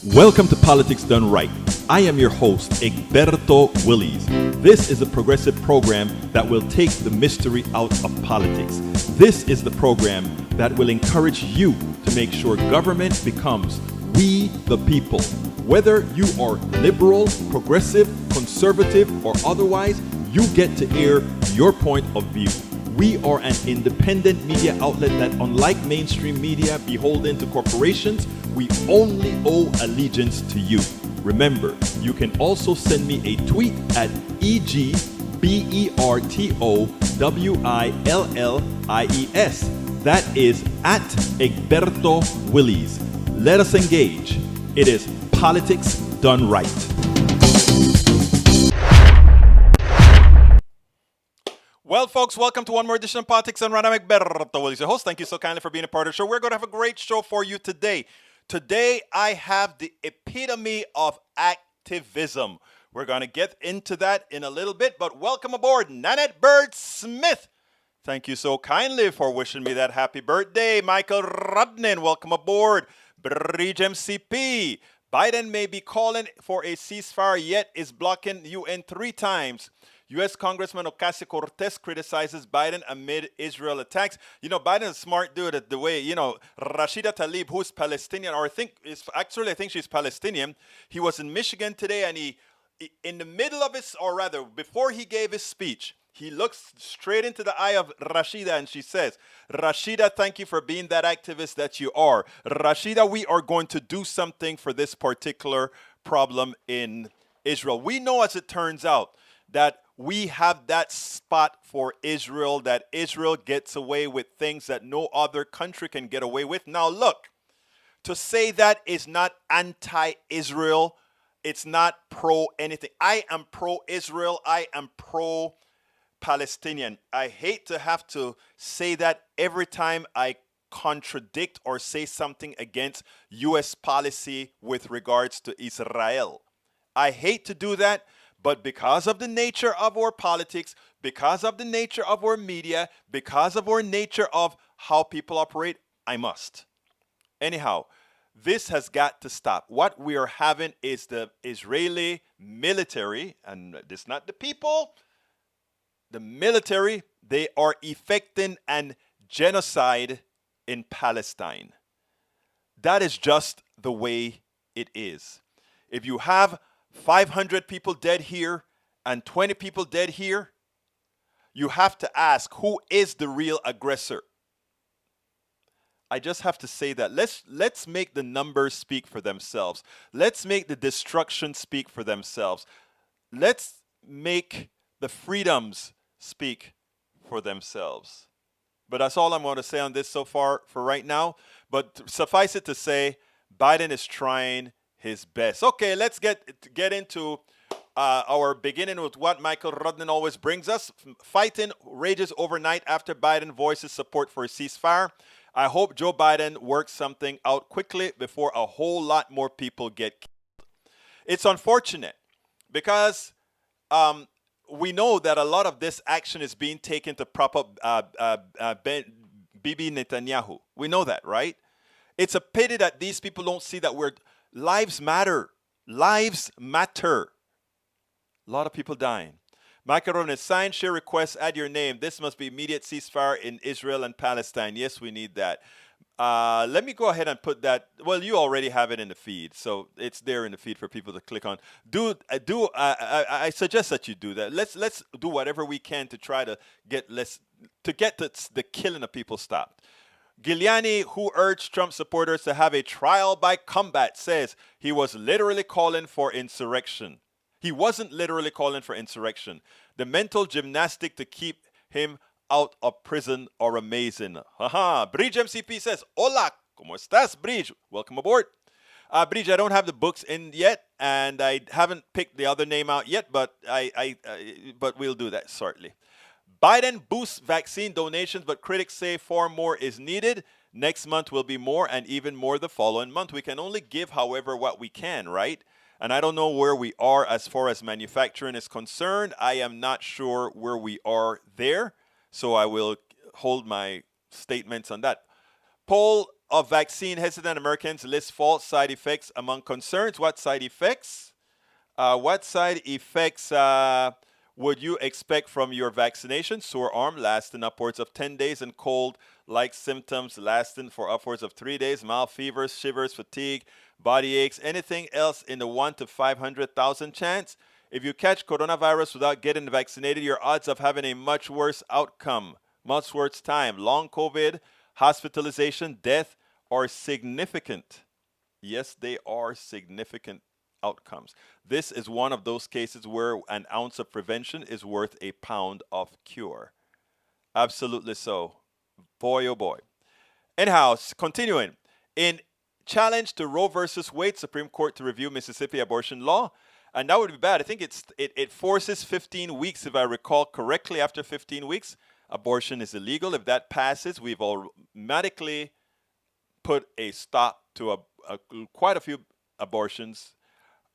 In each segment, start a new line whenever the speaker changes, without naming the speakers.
Welcome to Politics Done Right. I am your host, Egberto Willies. This is a progressive program that will take the mystery out of politics. This is the program that will encourage you to make sure government becomes we the people. Whether you are liberal, progressive, conservative, or otherwise, you get to air your point of view. We are an independent media outlet that, unlike mainstream media beholden to corporations, we only owe allegiance to you. Remember, you can also send me a tweet at EGBERTOWILLIES. That is at Egberto Willies. Let us engage. It is Politics Done Right. Well, folks, welcome to one more edition of Politics Done Right. I'm Egberto Willies, your host. Thank you so kindly for being a part of the show. We're going to have a great show for you today. Today, I have the epitome of activism. We're going to get into that in a little bit, but welcome aboard, Nanette Bird Smith. Thank you so kindly for wishing me that happy birthday. Michael Rudnin, welcome aboard. Bridge MCP. Biden may be calling for a ceasefire, yet is blocking UN 3 times. U.S. Congressman Ocasio-Cortez criticizes Biden amid Israel attacks. You know, Biden's a smart dude at the way, Rashida Tlaib, who's Palestinian, I think she's Palestinian. He was in Michigan today, and he, in the middle of his, or rather, before he gave his speech, he looks straight into the eye of Rashida and she says, Rashida, thank you for being that activist that you are. Rashida, we are going to do something for this particular problem in Israel. We know, as it turns out, that we have that spot for Israel, that Israel gets away with things that no other country can get away with. Now, look, to say that is not anti-Israel. It's not pro-anything. I am pro-Israel. I am pro-Palestinian. I hate to have to say that every time I contradict or say something against U.S. policy with regards to Israel. I hate to do that. But because of the nature of our politics, because of the nature of our media, because of our nature of how people operate, I must. Anyhow, this has got to stop. What we are having is the Israeli military, and this is not the people, the military, they are effecting an genocide in Palestine. That is just the way it is. If you have 500 people dead here and 20 people dead here, you have to ask, who is the real aggressor? I just have to say that. Let's make the numbers speak for themselves. Let's make the destruction speak for themselves. Let's make the freedoms speak for themselves. But that's all I'm going to say on this so far for right now. But suffice it to say, Biden is trying his best. Okay, let's get into our beginning with what Michael Rudnin always brings us. Fighting rages overnight after Biden voices support for a ceasefire. I hope Joe Biden works something out quickly before a whole lot more people get killed. It's unfortunate because we know that a lot of this action is being taken to prop up Bibi Netanyahu. We know that, right? It's a pity that these people don't see that lives matter. Lives matter. A lot of people dying. Michael Ronan, sign, share requests, add your name. This must be immediate ceasefire in Israel and Palestine. Yes, we need that. Let me go ahead and put that. Well, you already have it in the feed, so it's there in the feed for people to click on. I suggest that you do that. Let's do whatever we can to try to get the killing of people stopped. Giuliani, who urged Trump supporters to have a trial by combat, says he was literally calling for insurrection. He wasn't literally calling for insurrection. The mental gymnastic to keep him out of prison are amazing. Haha. Bridge MCP says, Hola, ¿cómo estás, Bridge? Welcome aboard. Bridge, I don't have the books in yet, and I haven't picked the other name out yet, but but we'll do that shortly. Biden boosts vaccine donations, but critics say 4 more is needed. Next month will be more, and even more the following month. We can only give, however, what we can, right? And I don't know where we are as far as manufacturing is concerned. I am not sure where we are there, so I will hold my statements on that. Poll of vaccine hesitant Americans list false side effects among concerns. What side effects? Would you expect from your vaccination? Sore arm lasting upwards of 10 days and cold-like symptoms lasting for upwards of 3 days. Mild fevers, shivers, fatigue, body aches. Anything else in the 1 to 500,000 chance? If you catch coronavirus without getting vaccinated, your odds of having a much worse outcome, much worse time, long COVID, hospitalization, death, are significant. Yes, they are significant outcomes. This is one of those cases where an ounce of prevention is worth a pound of cure. Absolutely so. Boy, oh boy. Anyhow, continuing. In challenge to Roe versus Wade, Supreme Court to review Mississippi abortion law. And that would be bad. I think it forces 15 weeks, if I recall correctly. After 15 weeks, abortion is illegal. If that passes, we've automatically put a stop to quite a few abortions.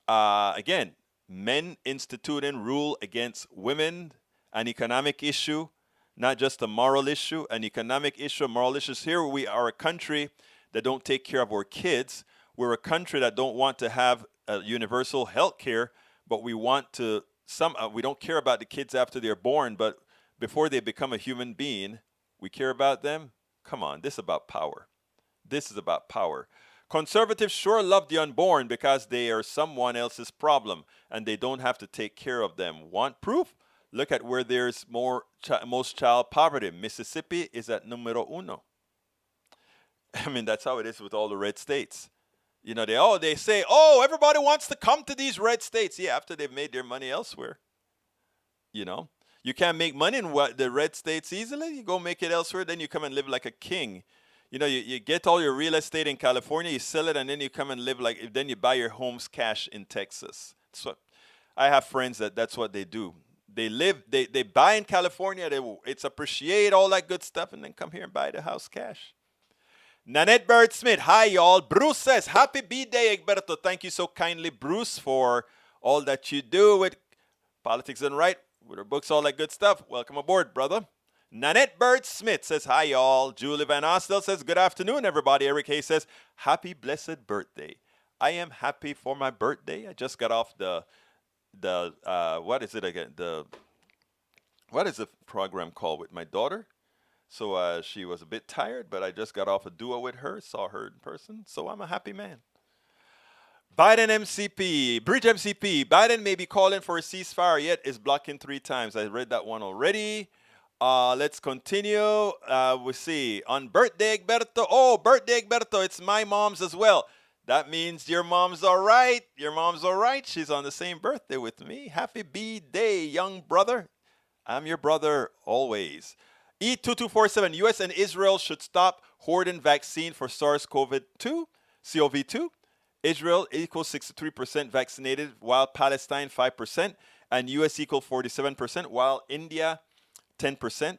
Again, men instituting rule against women, an economic issue, not just a moral issue, an economic issue, a moral issue. Here we are a country that don't take care of our kids. We're a country that don't want to have universal health care, but we want to, we don't care about the kids after they're born, but before they become a human being, we care about them. Come on, this is about power. This is about power. Conservatives sure love the unborn because they are someone else's problem and they don't have to take care of them. Want proof? Look at where there's most child poverty. Mississippi is at numero uno. I mean, that's how it is with all the red states. You know, they say, oh, everybody wants to come to these red states. Yeah, after they've made their money elsewhere. You know, you can't make money in the red states easily. You go make it elsewhere, then you come and live like a king. You know, you get all your real estate in California, you sell it, and then you come and live then you buy your homes cash in Texas. So I have friends that's what they do. They buy in California, it's appreciate all that good stuff, and then come here and buy the house cash. Nanette Bird Smith, hi y'all. Bruce says, happy B-Day, Egberto. Thank you so kindly, Bruce, for all that you do with Politics and Right, with our books, all that good stuff. Welcome aboard, brother. Nanette Bird Smith says, hi, y'all. Julie Van Ostel says, good afternoon, everybody. Eric Hayes says, happy blessed birthday. I am happy for my birthday. I just got off what is it again? What is the program called with my daughter? So she was a bit tired, but I just got off a duo with her, saw her in person. So I'm a happy man. Biden MCP, Bridge MCP. Biden may be calling for a ceasefire, yet is blocking 3 times. I read that one already. Let's continue. We see on birthday, Egberto. Oh, birthday, Egberto. It's my mom's as well. That means your mom's all right. Your mom's all right. She's on the same birthday with me. Happy B-Day, young brother. I'm your brother always. E2247, U.S. and Israel should stop hoarding vaccine for SARS-CoV-2, CoV-2. Israel equals 63% vaccinated, while Palestine 5%, and U.S. equals 47%, while India 10%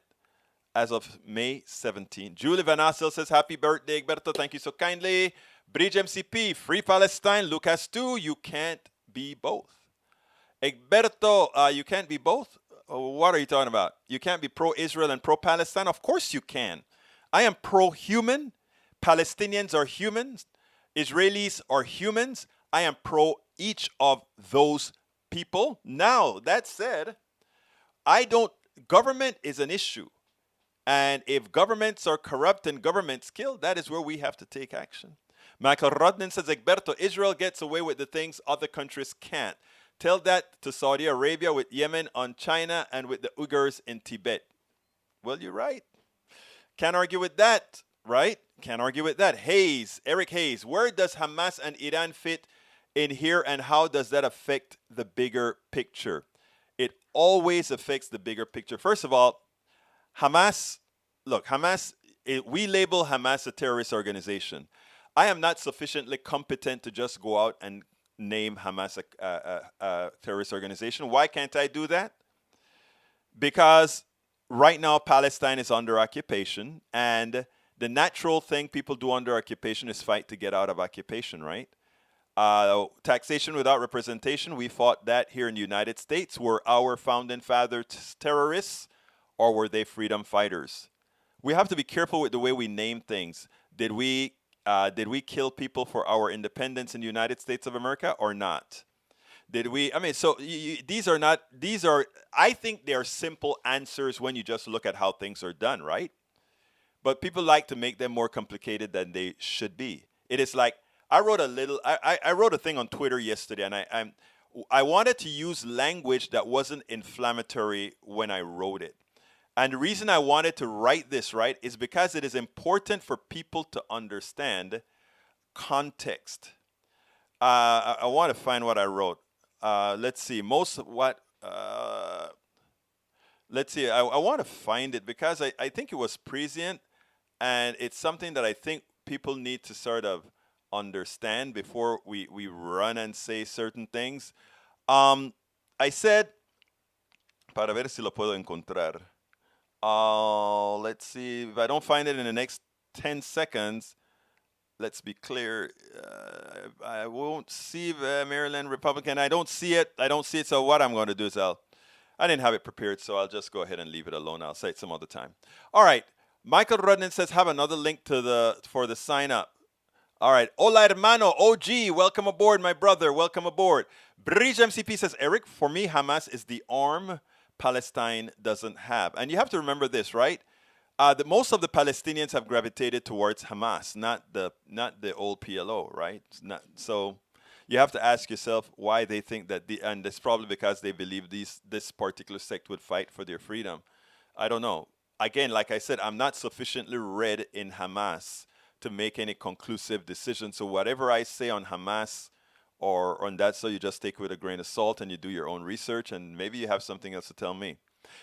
as of May 17. Julie Van Assel says, happy birthday, Egberto. Thank you so kindly. Bridge MCP, Free Palestine, Lucas 2, you can't be both. Egberto, you can't be both? What are you talking about? You can't be pro-Israel and pro-Palestine? Of course you can. I am pro-human. Palestinians are humans. Israelis are humans. I am pro each of those people. Now, that said, government is an issue. And if governments are corrupt and governments kill, that is where we have to take action. Michael Rodnan says, Egberto, Israel gets away with the things other countries can't. Tell that to Saudi Arabia with Yemen, on China, and with the Uyghurs in Tibet. Well, you're right. Can't argue with that, right? Can't argue with that. Hayes, Eric Hayes, where does Hamas and Iran fit in here, and how does that affect the bigger picture? It always affects the bigger picture. First of all, Hamas, we label Hamas a terrorist organization. I am not sufficiently competent to just go out and name Hamas a terrorist organization. Why can't I do that? Because right now Palestine is under occupation, and the natural thing people do under occupation is fight to get out of occupation, right? Taxation without representation, we fought that here in the United States. Were our founding fathers terrorists, or were they freedom fighters? We have to be careful with the way we name things. Did we Did we kill people for our independence in the United States of America or not? Did we? I mean, so these are not. These are. I think they are simple answers when you just look at how things are done, right? But people like to make them more complicated than they should be. It is like I wrote a little. I wrote a thing on Twitter yesterday, and I wanted to use language that wasn't inflammatory when I wrote it. And the reason I wanted to write this, right, is because it is important for people to understand context. I want to find what I wrote. Let's see. Most of what. Let's see. I want to find it because I think it was prescient, and it's something that I think people need to sort of understand before we run and say certain things. I said, para ver si lo puedo encontrar. Let's see. If I don't find it in the next 10 seconds, let's be clear. I won't see the Maryland Republican. I don't see it. So what I'm going to do is I didn't have it prepared, so I'll just go ahead and leave it alone. I'll say it some other time. All right. Michael Rudnin says have another link for the sign up. All right. Hola, hermano. OG, welcome aboard, my brother. Welcome aboard. Bridge MCP says, Eric, for me, Hamas is the arm Palestine doesn't have. And you have to remember this, right? Most of the Palestinians have gravitated towards Hamas, not the old PLO, right? So you have to ask yourself why they think that and it's probably because they believe this particular sect would fight for their freedom. I don't know. Again, like I said, I'm not sufficiently read in Hamas to make any conclusive decision. So whatever I say on Hamas or on that, so you just take it with a grain of salt and you do your own research, and maybe you have something else to tell me.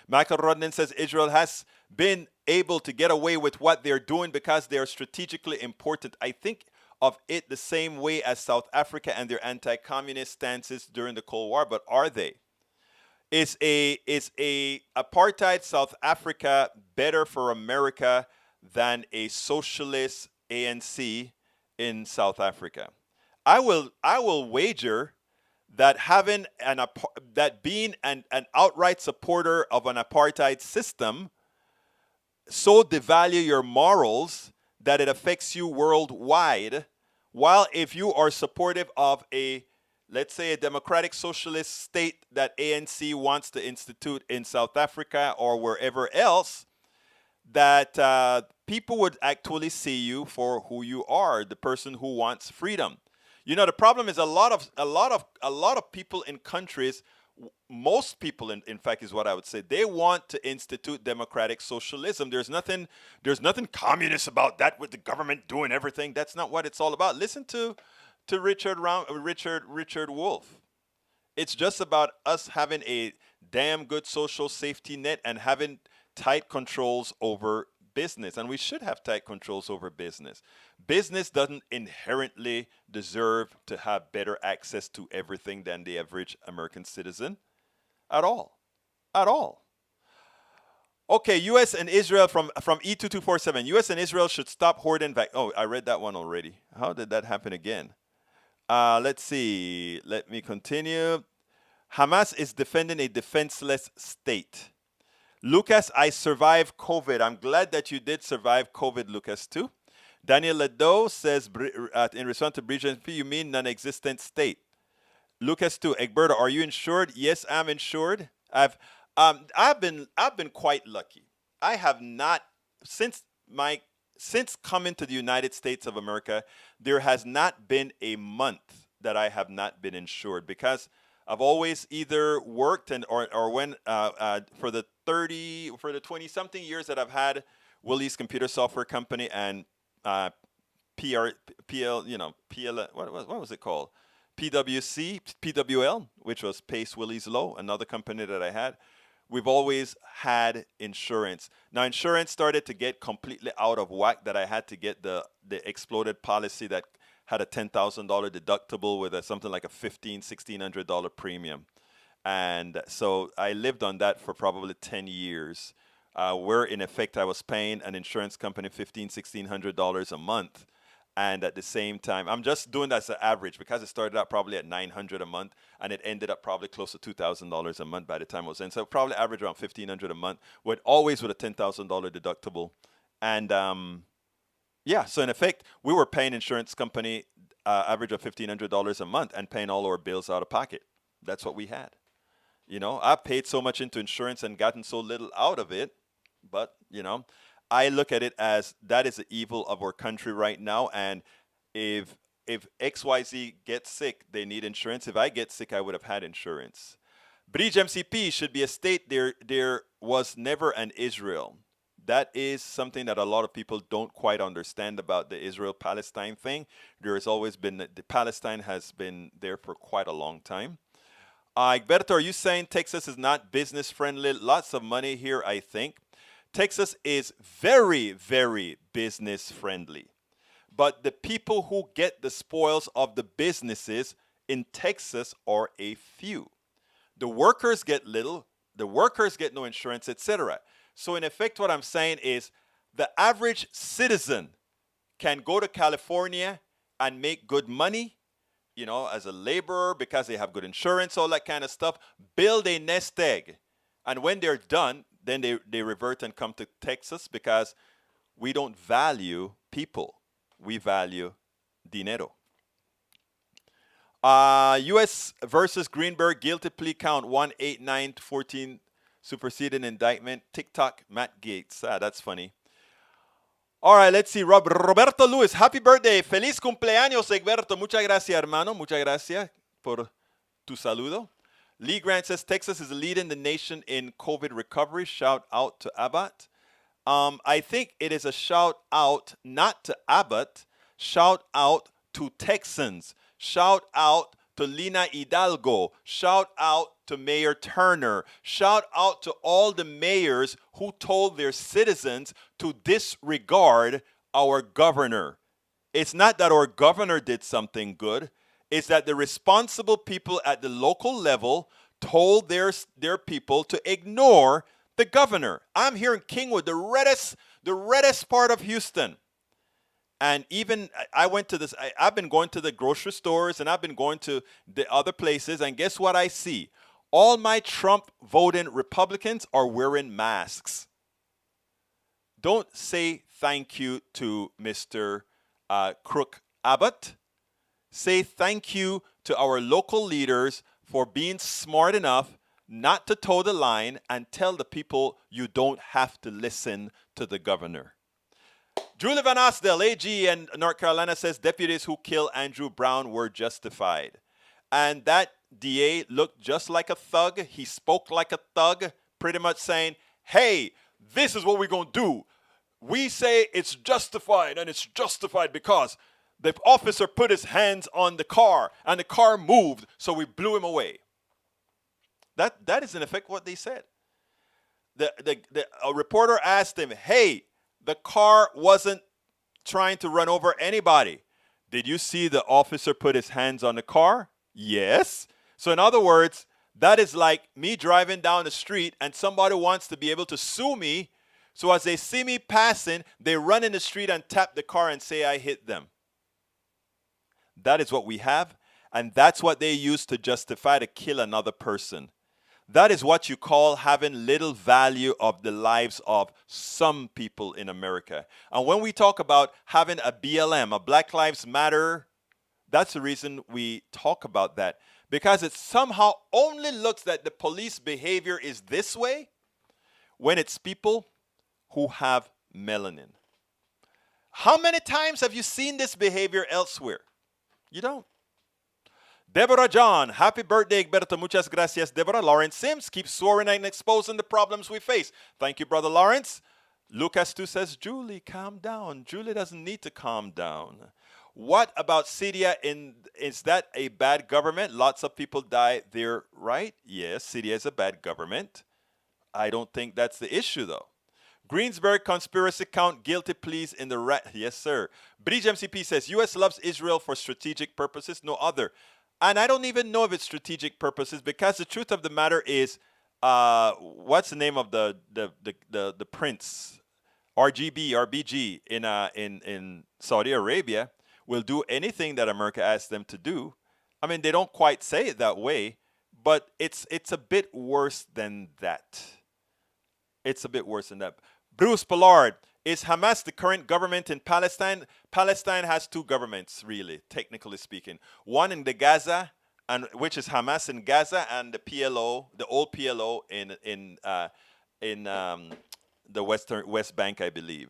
Michael Rodnin says Israel has been able to get away with what they're doing because they are strategically important. I think of it the same way as South Africa and their anti-communist stances during the Cold War, but are they? Is a apartheid South Africa better for America than a socialist ANC in South Africa? I will wager that being an outright supporter of an apartheid system so devalue your morals that it affects you worldwide, while if you are supportive of let's say a democratic socialist state that ANC wants to institute in South Africa or wherever else, that people would actually see you for who you are, the person who wants freedom. You know, the problem is a lot of people in countries, most people in fact is what I would say, they want to institute democratic socialism. There's nothing communist about that with the government doing everything. That's not what it's all about. Listen to Richard Wolff. It's just about us having a damn good social safety net and having tight controls over business. And we should have tight controls over business. Business doesn't inherently deserve to have better access to everything than the average American citizen at all. At all. Okay, U.S. and Israel from E2247. U.S. and Israel should stop hoarding Oh, I read that one already. How did that happen again? Let's see. Let me continue. Hamas is defending a defenseless state. Lucas, I survived COVID. I'm glad that you did survive COVID, Lucas, too. Daniel Ledo says, in response to Bridget, you mean non-existent state. Lucas, too. Egberto, are you insured? Yes, I'm insured. I've been quite lucky. I have not since coming to the United States of America, there has not been a month that I have not been insured because I've always either worked or when for the 20 something years that I've had Willie's Computer Software Company and what was it called? PWL, which was Pace Willie's Low, another company that I had. We've always had insurance. Now, insurance started to get completely out of whack that I had to get the exploded policy that had a $10,000 deductible with something like a $1,600 premium. And so I lived on that for probably 10 years, where in effect I was paying an insurance company $1,600 a month. And at the same time, I'm just doing that as an average because it started out probably at $900 a month and it ended up probably close to $2,000 a month by the time I was in. So probably average around $1,500 a month, always with a $10,000 deductible. And Yeah, so in effect, we were paying insurance company average of $1,500 a month and paying all our bills out of pocket. That's what we had. You know, I paid so much into insurance and gotten so little out of it. But, you know, I look at it as that is the evil of our country right now. And if XYZ gets sick, they need insurance. If I get sick, I would have had insurance. Bridge MCP should be a state. There was never an Israel. That is something that a lot of people don't quite understand about the Israel-Palestine thing. There has always been, the Palestine has been there for quite a long time. Egberto, are you saying Texas is not business friendly? Lots of money here, I think. Texas is very, very business friendly. But the people who get the spoils of the businesses in Texas are a few. The workers get little, the workers get no insurance, etc. So in effect, what I'm saying is the average citizen can go to California and make good money, you know, as a laborer because they have good insurance, all that kind of stuff, build a nest egg. And when they're done, then they revert and come to Texas because we don't value people. We value dinero. U.S. versus Greenberg, guilty plea count 189-14, superseded indictment. TikTok, Matt Gates. That's funny. All right, let's see. Roberto Lewis, happy birthday. Feliz cumpleaños, Egberto. Muchas gracias, hermano. Muchas gracias por tu saludo. Lee Grant says Texas is leading the nation in COVID recovery. Shout out to Abbott. I think it is a shout out not to Abbott. Shout out to Texans. Shout out to Lina Hidalgo. Shout out to Mayor Turner. Shout out to all the mayors who told their citizens to disregard our governor. It's not that our governor did something good. It's that the responsible people at the local level told their people to ignore the governor. I'm here in Kingwood, the reddest part of Houston. And even I went to this, I've been going to the grocery stores and I've been going to the other places. And guess what I see? All my Trump voting Republicans are wearing masks. Don't say thank you to Mr. Crook Abbott. Say thank you to our local leaders for being smart enough not to toe the line and tell the people you don't have to listen to the governor. Julie Van Asdel, AG in North Carolina, says deputies who killed Andrew Brown were justified. And that DA looked just like a thug. He spoke like a thug, pretty much saying, hey, this is what we're going to do. We say it's justified, and it's justified because the officer put his hands on the car, and the car moved, so we blew him away. That is, in effect, what they said. A reporter asked him, hey, the car wasn't trying to run over anybody. Did you see the officer put his hands on the car? Yes. So in other words, that is like me driving down the street and somebody wants to be able to sue me. So as they see me passing, they run in the street and tap the car and say I hit them. That is what we have. And that's what they use to justify to kill another person. That is what you call having little value of the lives of some people in America. And when we talk about having a BLM, a Black Lives Matter, that's the reason we talk about that. Because it somehow only looks that the police behavior is this way when it's people who have melanin. How many times have you seen this behavior elsewhere? You don't. Deborah John, happy birthday, Egberto. Muchas gracias, Deborah. Lawrence Sims, keep soaring and exposing the problems we face. Thank you, Brother Lawrence. Lucas 2 says, Julie, calm down. Julie doesn't need to calm down. What about Syria? Is that a bad government? Lots of people die there, right? Yes, Syria is a bad government. I don't think that's the issue, though. Greensburg conspiracy count, guilty pleas in the yes, sir. Bridge MCP says, U.S. loves Israel for strategic purposes, no other. And I don't even know if it's strategic purposes because the truth of the matter is, what's the name of the prince? RBG in Saudi Arabia will do anything that America asks them to do. I mean, they don't quite say it that way, but it's a bit worse than that. It's a bit worse than that. Bruce Pollard, Is Hamas the current government in Palestine? Palestine has two governments, really, technically speaking. One in the Gaza, and which is Hamas in Gaza, and the PLO, the old PLO in the West Bank, I believe.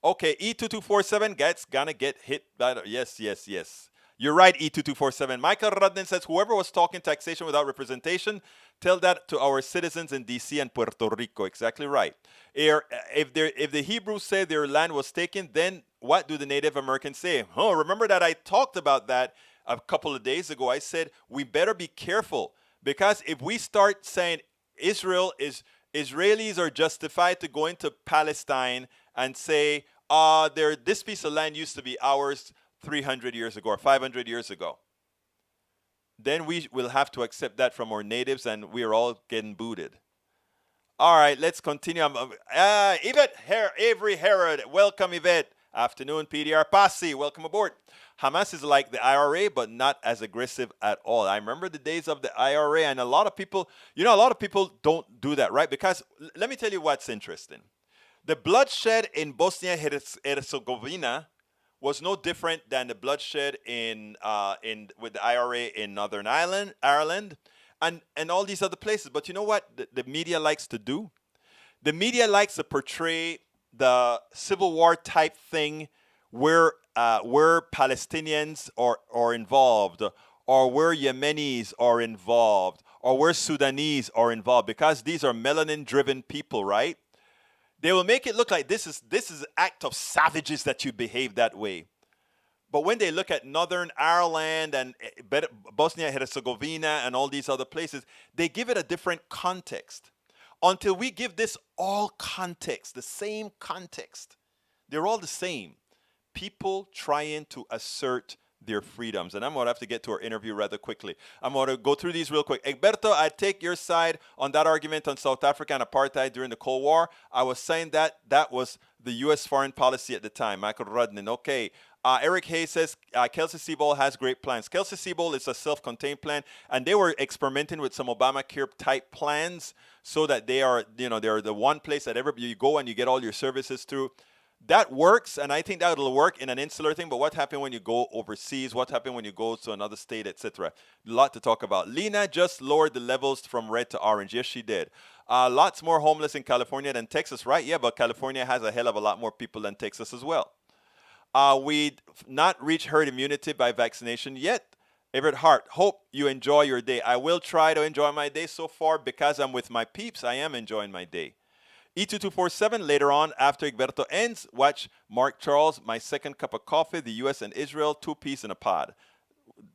Okay, E2247 gonna get hit by the, yes, yes, yes. You're right, E2247. Michael Rudnin says whoever was talking taxation without representation, tell that to our citizens in DC and Puerto Rico. Exactly right. If the Hebrews say their land was taken, then what do the Native Americans say? Oh, remember that I talked about that a couple of days ago. I said we better be careful because if we start saying Israelis are justified to go into Palestine and say, this piece of land used to be ours 300 years ago or 500 years ago. Then we will have to accept that from our natives, and we are all getting booted. All right, let's continue. Yvette Avery Herod, welcome, Yvette. Afternoon, PDR Posse, welcome aboard. Hamas is like the IRA, but not as aggressive at all. I remember the days of the IRA, and a lot of people don't do that, right? Because let me tell you what's interesting. The bloodshed in Bosnia Herzegovina was no different than the bloodshed with the IRA in Northern Ireland, and all these other places. But you know what the media likes to do? The media likes to portray the Civil War type thing where Palestinians are involved, or where Yemenis are involved, or where Sudanese are involved, because these are melanin-driven people, right? They will make it look like this is an act of savages that you behave that way. But when they look at Northern Ireland and Bosnia Herzegovina and all these other places, they give it a different context. Until we give this all context, the same context, they're all the same. People trying to assert their freedoms. And I'm going to have to get to our interview rather quickly. I'm going to go through these real quick. Egberto, I take your side on that argument on South Africa and apartheid during the Cold War. I was saying that was the U.S. foreign policy at the time. Michael Rudnin, okay. Eric Hayes says Kelsey Seybold has great plans. Kelsey Seybold is a self-contained plan, and they were experimenting with some Obamacare type plans so that they're the one place that you go and you get all your services through. That works, and I think that will work in an insular thing, but what happened when you go overseas? What happened when you go to another state, etc.? A lot to talk about. Lena just lowered the levels from red to orange. Yes, she did. Lots more homeless in California than Texas, right? Yeah, but California has a hell of a lot more people than Texas as well. We'd not reached herd immunity by vaccination yet. Everett Hart, hope you enjoy your day. I will try to enjoy my day so far because I'm with my peeps. I am enjoying my day. E2247, later on, after Egberto ends, watch Mark Charles, My Second Cup of Coffee, the U.S. and Israel, 2-piece in a pod.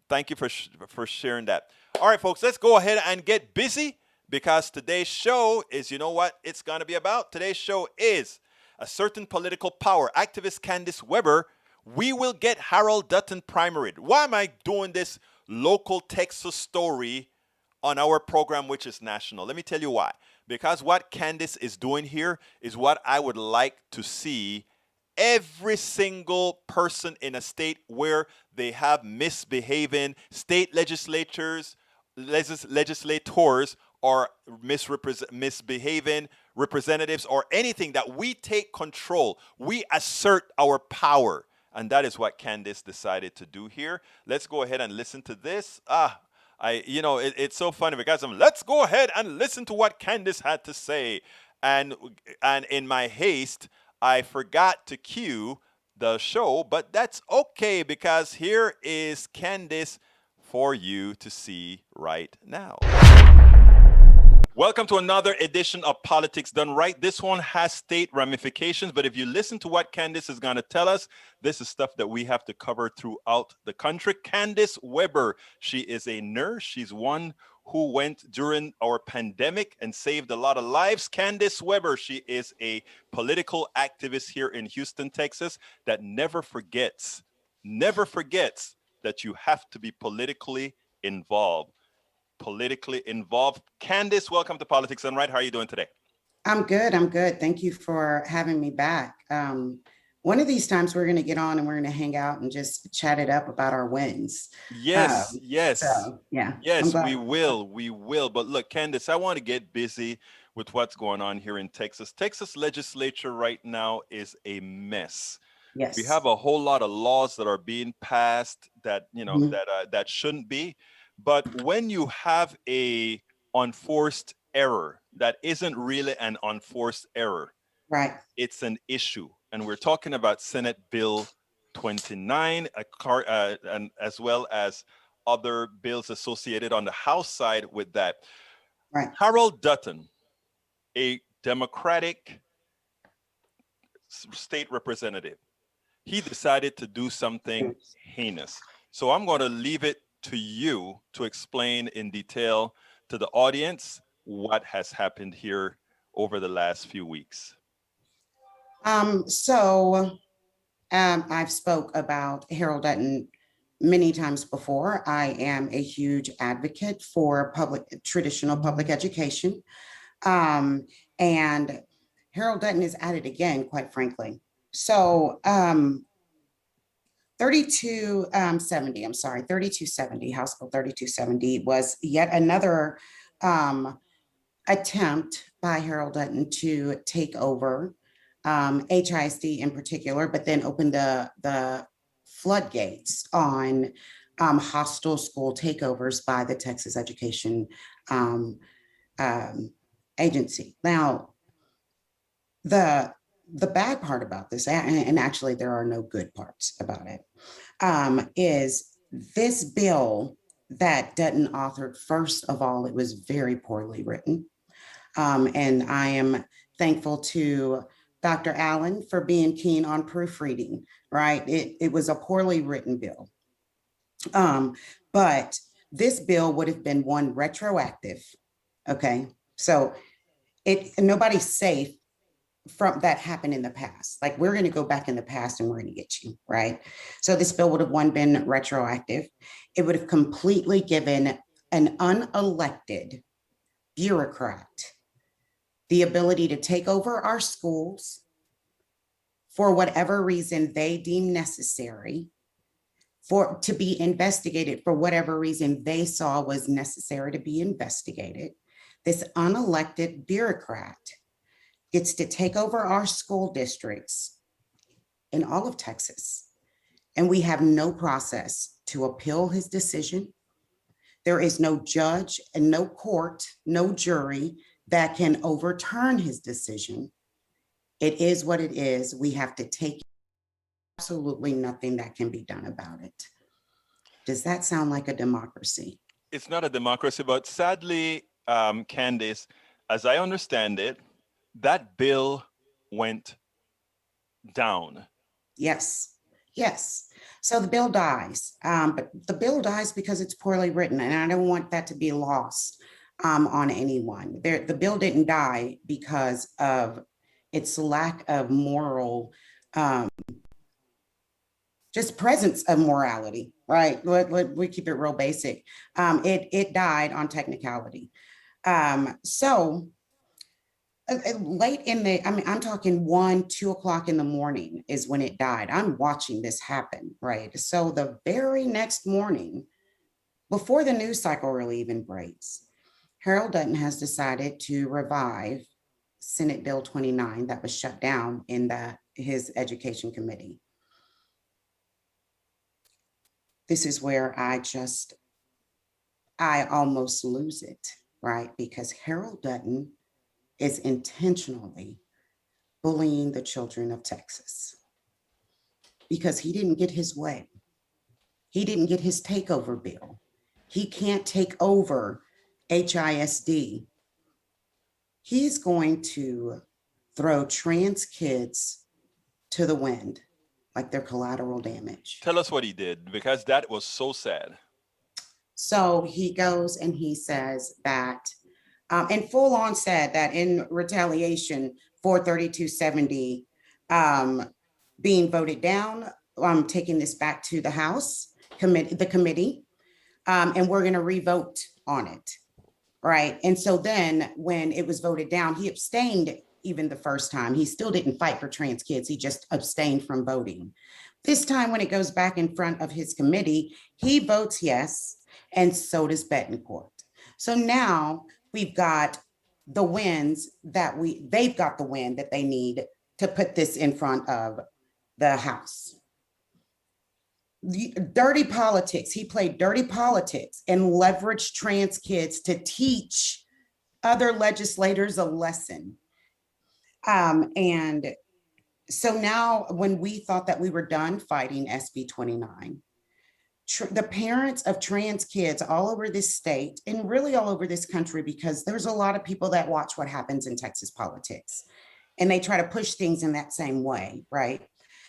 Thank you for sharing that. All right, folks, let's go ahead and get busy because today's show is, you know what it's going to be about? Today's show is Asserting Political Power. Activist Kandice Webber, we will get Harold Dutton primaried. Why am I doing this local Texas story on our program, which is national? Let me tell you why. Because what Kandice is doing here is what I would like to see every single person in a state where they have misbehaving state legislators or misbehaving representatives or anything, that we take control. We assert our power. And that is what Kandice decided to do here. Let's go ahead and listen to this. It's so funny because let's go ahead and listen to what Kandice had to say. And in my haste, I forgot to cue the show, but that's okay because here is Kandice for you to see right now. Welcome to another edition of Politics Done Right. This one has state ramifications, but if you listen to what Kandice is going to tell us, this is stuff that we have to cover throughout the country. Kandice Webber, she is a nurse. She's one who went during our pandemic and saved a lot of lives. Kandice Webber, she is a political activist here in Houston, Texas, that never forgets that you have to be politically involved. Kandice, welcome to Politics Done Right. How are you doing today?
I'm good. Thank you for having me back. One of these times we're going to get on and we're going to hang out and just chat it up about our wins.
Yes.
So, yeah.
Yes, we will. But look, Kandice, I want to get busy with what's going on here in Texas. Texas legislature right now is a mess. We
Yes.
have a whole lot of laws that are being passed that
Mhm.
that shouldn't be. But when you have a unforced error that isn't really an unforced error,
Right.
it's an issue. And we're talking about Senate Bill 29, and as well as other bills associated on the House side with that.
Right.
Harold Dutton, a Democratic state representative, he decided to do something heinous. So I'm going to leave it to you to explain in detail to the audience what has happened here over the last few weeks.
I've spoke about Harold Dutton many times before. I am a huge advocate for traditional public education. And Harold Dutton is at it again, quite frankly. So 3270, I'm sorry, 3270, House Bill 3270 was yet another attempt by Harold Dutton to take over HISD in particular, but then open the floodgates on hostile school takeovers by the Texas Education um, um, Agency. Now, the bad part about this, and actually there are no good parts about it, is this bill that Dutton authored. First of all, it was very poorly written. And I am thankful to Dr. Allen for being keen on proofreading, right? It was a poorly written bill. But this bill would have been one retroactive. Okay. So nobody's safe from that happened in the past. Like, we're going to go back in the past and we're going to get you, right? So this bill would have been retroactive. It would have completely given an unelected bureaucrat the ability to take over our schools for whatever reason they deem necessary, to be investigated for whatever reason they saw was necessary to be investigated. This unelected bureaucrat gets to take over our school districts in all of Texas, and we have no process to appeal his decision. There is no judge and no court, no jury that can overturn his decision. It is what it is. We have to take absolutely nothing that can be done about it. Does that sound like a democracy?
It's not a democracy, but sadly, Kandice, as I understand it, that bill went down.
Yes, yes. So the bill dies, but the bill dies because it's poorly written, and I don't want that to be lost on anyone. The bill didn't die because of its lack of moral, just presence of morality, right? We keep it real basic. It died on technicality. So late in the, I mean, I'm talking 1, 2 o'clock in the morning is when it died. I'm watching this happen, right? So the very next morning, before the news cycle really even breaks, Harold Dutton has decided to revive Senate Bill 29 that was shut down in his education committee. This is where I almost lose it, right? Because Harold Dutton is intentionally bullying the children of Texas because he didn't get his way. He didn't get his takeover bill. He can't take over HISD. He's going to throw trans kids to the wind like they're collateral damage.
Tell us what he did, because that was so sad.
So he goes and he says that, and full on said that in retaliation for 3270 being voted down, I'm taking this back to the House committee, and we're going to revote on it, right? And so then when it was voted down, he abstained even the first time. He still didn't fight for trans kids. He just abstained from voting. This time when it goes back in front of his committee, he votes yes, and so does Betancourt. So now we've got the wins that they've got the win that they need to put this in front of the House. Dirty politics. He played dirty politics and leveraged trans kids to teach other legislators a lesson. And so now when we thought that we were done fighting SB 29, the parents of trans kids all over this state and really all over this country, because there's a lot of people that watch what happens in Texas politics and they try to push things in that same way, right?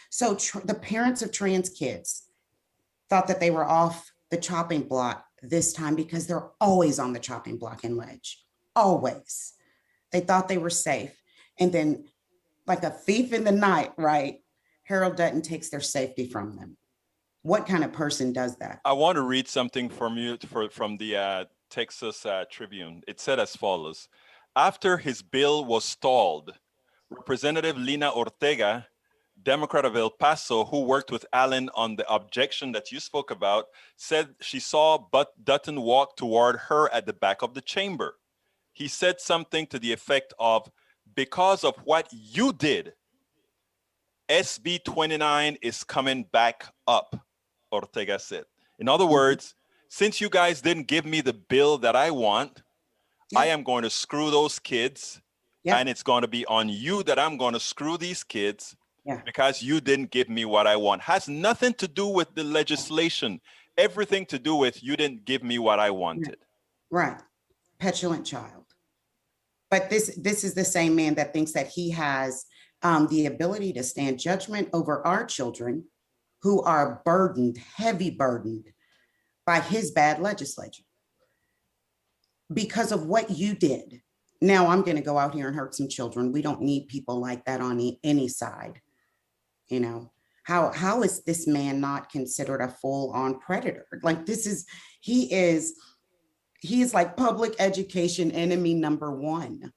So the parents of trans kids thought that they were off the chopping block this time because they're always on the chopping block in Ledge, always. They thought they were safe. And then like a thief in the night, right? Harold Dutton takes their safety from them. What kind of person does that?
I want to read something from you from the Texas Tribune. It said as follows: after his bill was stalled, Representative Lina Ortega, Democrat of El Paso, who worked with Allen on the objection that you spoke about, said she saw Dutton walk toward her at the back of the chamber. He said something to the effect of, "Because of what you did, SB 29 is coming back up," Ortega said. In other words, since you guys didn't give me the bill that I want, I am going to screw those kids. And it's going to be on you that I'm going to screw these kids because you didn't give me what I want. Has nothing to do with the legislation. Everything to do with you didn't give me what I wanted.
Right. Petulant child. But this is the same man that thinks that he has the ability to stand judgment over our children who are burdened, heavy burdened by his bad legislature because of what you did. Now I'm going to go out here and hurt some children. We don't need people like that on any side. You know, how is this man not considered a full-on predator? Like he is like public education enemy number one.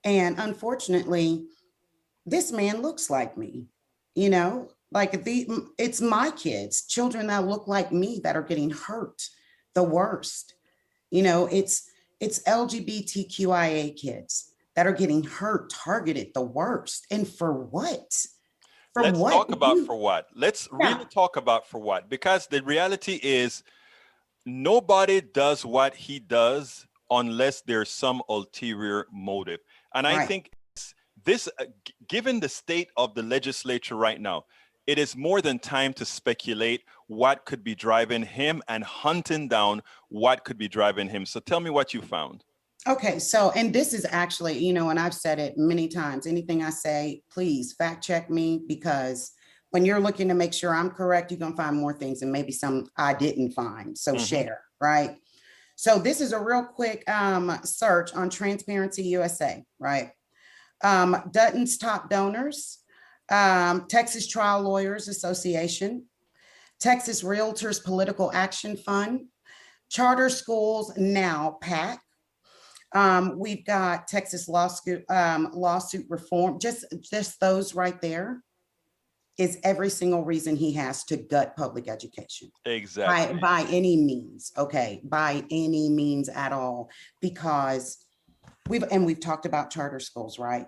And unfortunately, this man looks like me, you know, like it's my kids, children that look like me that are getting hurt the worst. You know, it's LGBTQIA kids that are getting hurt, targeted the worst. And for what?
Let's talk about for what. Let's really talk about for what, because the reality is nobody does what he does unless there's some ulterior motive. And I think this, given the state of the legislature right now, it is more than time to speculate what could be driving him and hunting down what could be driving him. So tell me what you found.
Okay, so, and this is actually, you know, and I've said it many times, anything I say, please fact check me, because when you're looking to make sure I'm correct, you're gonna find more things and maybe some I didn't find, so share, right? So this is a real quick search on Transparency USA, right? Dutton's top donors, Texas Trial Lawyers Association, Texas Realtors Political Action Fund, Charter Schools Now, PAC. We've got Texas lawsuit reform. Just those right there is every single reason he has to gut public education.
Exactly.
By any means, okay, by any means at all, because we've talked about charter schools, right?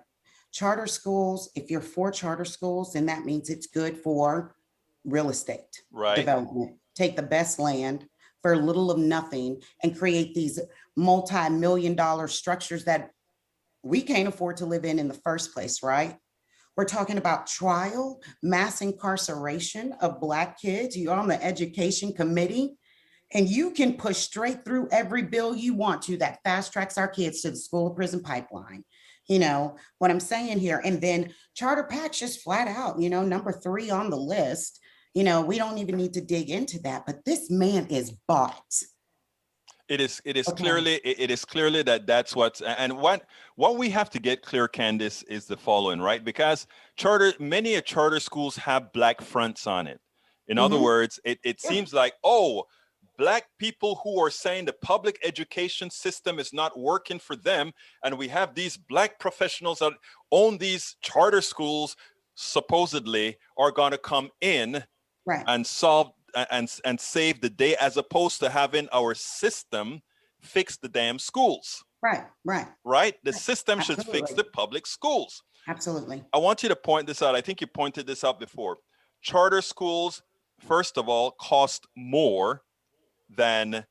Charter schools, if you're for charter schools, then that means it's good for real estate development. Take the best land for little of nothing and create these multi-million-dollar structures that we can't afford to live in the first place, right? We're talking about trial, mass incarceration of Black kids. You're on the education committee, and you can push straight through every bill you want to that fast tracks our kids to the school of prison pipeline. You know what I'm saying here? And then charter packs just flat out, you know, number 3 on the list. You know, we don't even need to dig into that, but this man is bought.
It is clearly that's what's, and what we have to get clear, Kandice, is the following, right? Because many charter schools have Black fronts on it. In other words, it seems like, oh, Black people who are saying the public education system is not working for them, and we have these Black professionals that own these charter schools supposedly are going to come in and solve and save the day, as opposed to having our system fix the damn schools.
Right.
right? The system should fix
Absolutely.
the public schools.
Absolutely.
I want you to point this out. I think you pointed this out before. Charter schools, first of all, cost more than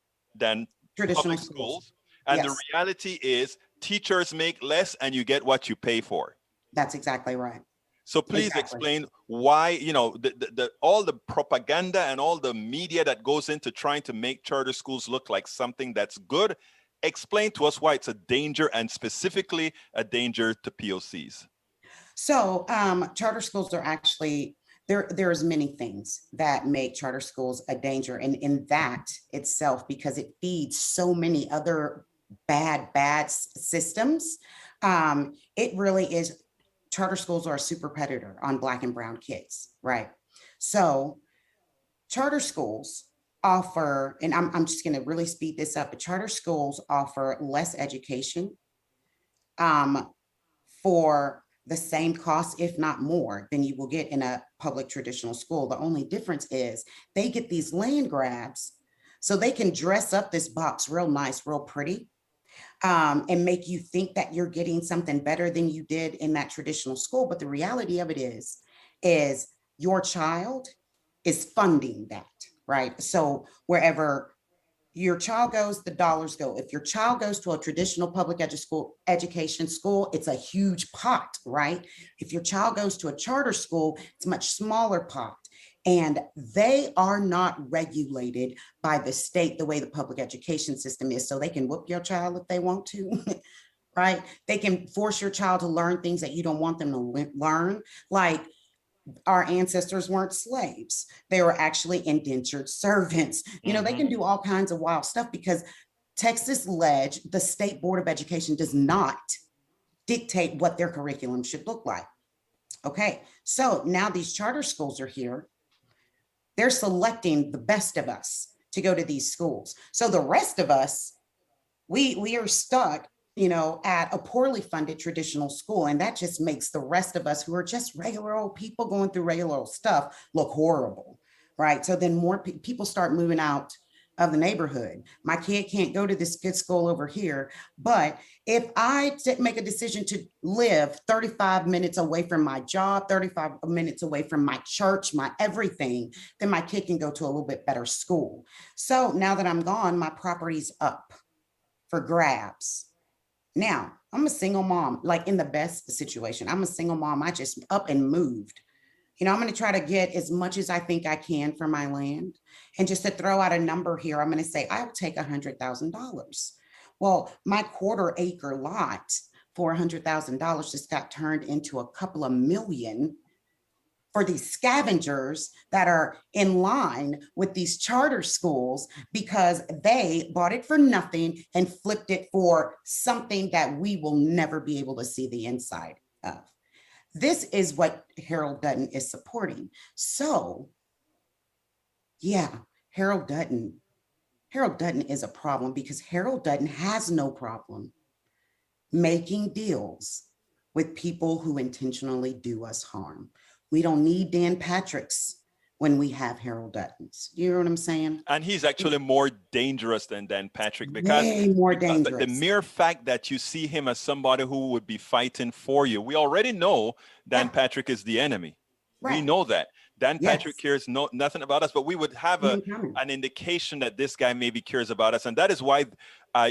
Traditional
public
schools.
schools. And the
Yes,
reality is teachers make less and you get what you pay for.
that's exactly right.
So please
Exactly.
explain why, all the propaganda and all the media that goes into trying to make charter schools look like something that's good. Explain to us why it's a danger, and specifically a danger to POCs.
So charter schools are actually there's many things that make charter schools a danger, and in that itself, because it feeds so many other bad systems. It really is. Charter schools are a super predator on Black and brown kids, right? So charter schools offer, and I'm just going to really speed this up, but charter schools offer less education um, for the same cost, if not more, than you will get in a public traditional school. The only difference is they get these land grabs so they can dress up this box real nice, real pretty, and make you think that you're getting something better than you did in that traditional school. But the reality of it is your child is funding that, right? So wherever your child goes, the dollars go. If your child goes to a traditional public education school, it's a huge pot, right? If your child goes to a charter school, it's a much smaller pot. And they are not regulated by the state the way the public education system is. So they can whoop your child if they want to, right? They can force your child to learn things that you don't want them to learn. Like, our ancestors weren't slaves. They were actually indentured servants. They can do all kinds of wild stuff because Texas Ledge, the State Board of Education, does not dictate what their curriculum should look like. Okay, so now these charter schools are here. They're selecting the best of us to go to these schools. So the rest of us, we are stuck at a poorly funded traditional school. And that just makes the rest of us who are just regular old people going through regular old stuff look horrible, right? So then more people start moving out of the neighborhood. My kid can't go to this good school over here. But if I make a decision to live 35 minutes away from my job, 35 minutes away from my church, my everything, then my kid can go to a little bit better school. So now that I'm gone, my property's up for grabs. Now, I'm a single mom, like in the best situation. I'm a single mom. I just up and moved. I'm going to try to get as much as I think I can for my land. And just to throw out a number here, I'm going to say I'll take $100,000. Well, my quarter-acre lot for $100,000 just got turned into a couple of million for these scavengers that are in line with these charter schools because they bought it for nothing and flipped it for something that we will never be able to see the inside of. This is what Harold Dutton is supporting. So, yeah, Harold Dutton is a problem because Harold Dutton has no problem making deals with people who intentionally do us harm. We don't need Dan Patrick's when we have Harold Dutton's. You know what I'm saying?
And he's actually more dangerous than Dan Patrick because
Way more
the
dangerous.
mere fact that you see him as somebody who would be fighting for you, we already know Dan Patrick is the enemy. We know that. Dan Patrick cares nothing about us, but we would have an indication that this guy maybe cares about us. And that is why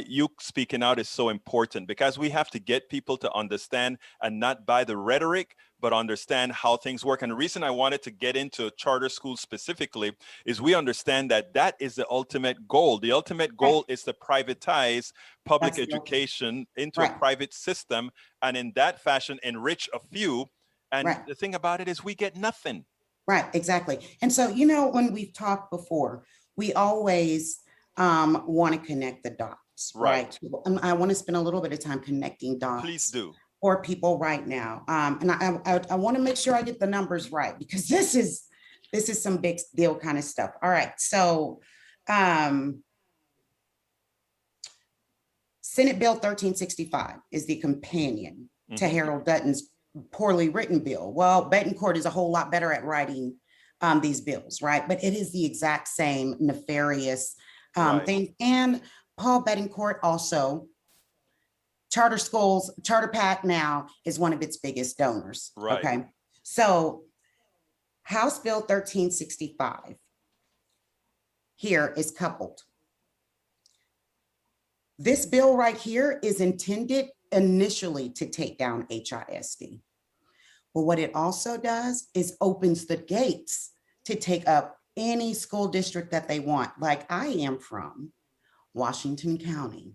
you speaking out is so important, because we have to get people to understand and not buy the rhetoric, but understand how things work. And the reason I wanted to get into charter schools specifically is we understand that that is the ultimate goal. The ultimate goal is to privatize public education into a private system, and in that fashion, enrich a few. And the thing about it is we get nothing.
Right, exactly. And so, when we've talked before, we always want to connect the dots, right? I want to spend a little bit of time connecting dots.
Please do.
For people right now. And I want to make sure I get the numbers right, because this is some big deal kind of stuff. All right. So Senate Bill 1365 is the companion to Harold Dutton's poorly written bill. Well, Betancourt is a whole lot better at writing these bills, right? But it is the exact same nefarious thing. And Paul Betancourt also charter schools, Charter Pack now is one of its biggest donors.
Right.
Okay. So House Bill 1365 here is coupled. This bill right here is intended initially to take down HISD. But what it also does is opens the gates to take up any school district that they want. Like I am from Washington County,